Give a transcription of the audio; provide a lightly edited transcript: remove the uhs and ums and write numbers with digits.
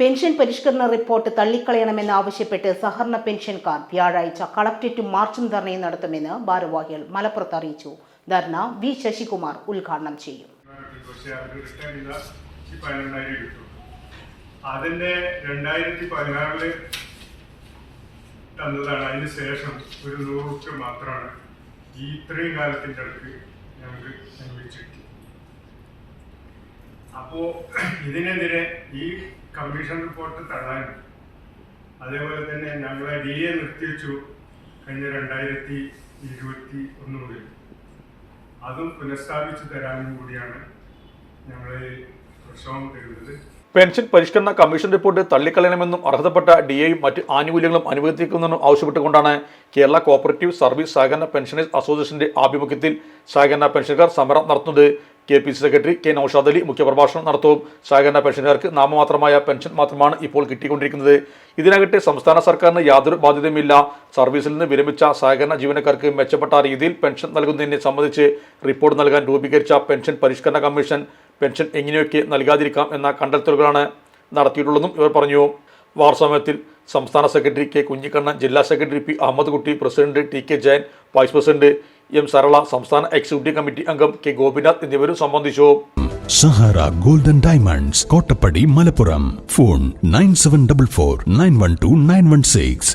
Pension പരിഷ്കരണ report തള്ളിക്കളയണമെന്നാവശ്യപ്പെട്ട് സഹകരണ പെൻഷൻകാർ വ്യാഴാഴ്ച കളക്ടറേറ്റും മാർച്ചും ധർണയും നടത്തുമെന്ന് ഭാരവാഹികൾ മലപ്പുറത്ത് അറിയിച്ചു. ധർണ വി ശശികുമാർ ഉദ്ഘാടനം ചെയ്യും. അതിന്റെ 2016 തന്നതാണ്. അതിനുശേഷം ഒരു 100 മാത്രമാണ് ഈ ഇത്രയും കാലത്തിൻ്റെ അടുത്ത് ഞങ്ങൾക്ക് അനുവദിച്ചിട്ടുള്ളത്. അപ്പോൾ ഇതിനെതിരെ ഈ കമ്മീഷൻ റിപ്പോർട്ട് തള്ളാനും അതേപോലെ തന്നെ ഞങ്ങളെ DA നിർത്തിവെച്ചു കഴിഞ്ഞ 2021 മുതൽ അതും പുനഃസ്ഥാപിച്ചു തരാനും കൂടിയാണ് ഞങ്ങൾ പ്രശ്നം തരുന്നത്. പെൻഷൻ പരിഷ്കരണ കമ്മീഷൻ റിപ്പോർട്ട് തള്ളിക്കളയണമെന്നും അർഹതപ്പെട്ട DAയും മറ്റ് ആനുകൂല്യങ്ങളും അനുവദിക്കുമെന്നും ആവശ്യപ്പെട്ടുകൊണ്ടാണ് കേരള കോഓപ്പറേറ്റീവ് സർവീസ് സഹകരണ പെൻഷനേഴ്സ് അസോസിയേഷന്റെ ആഭിമുഖ്യത്തിൽ സഹകരണ പെൻഷൻകാർ സമരം നടത്തുന്നത്. KPC secretary K. Noushad Ali മുഖ്യപ്രഭാഷണം നടത്തും. സഹകരണ പെൻഷൻകാർക്ക് നാമമാത്രമായ പെൻഷൻ മാത്രമാണ് ഇപ്പോൾ കിട്ടിക്കൊണ്ടിരിക്കുന്നത്. ഇതിനകട്ടെ സംസ്ഥാന സർക്കാരിന് യാതൊരു ബാധ്യതയുമില്ല. സർവീസിൽ നിന്ന് വിരമിച്ച സഹകരണ ജീവനക്കാർക്ക് മെച്ചപ്പെട്ട രീതിയിൽ പെൻഷൻ നൽകുന്നതിനെ സംബന്ധിച്ച് റിപ്പോർട്ട് നൽകാൻ രൂപീകരിച്ച പെൻഷൻ പരിഷ്കരണ കമ്മീഷൻ പെൻഷൻ എങ്ങനെയൊക്കെ നൽകാതിരിക്കാം എന്ന കണ്ടെത്തലുകളാണ് നടത്തിയിട്ടുള്ളതെന്നും ഇവർ പറഞ്ഞു. വാർത്താസമ്മേളനത്തിൽ സംസ്ഥാന സെക്രട്ടറി K. കുഞ്ഞിക്കണ്ണൻ, ജില്ലാ secretary P. Ahammed Kutty, president TK Jayan, vice president M. Sarala, സംസ്ഥാന എക്സിക്യൂട്ടീവ് കമ്മിറ്റി അംഗം K. ഗോപിനാഥ് എന്നിവരും സംബന്ധിച്ചു. Sahara golden diamonds, Kottappadi, Malappuram. Phone 9744 912 916.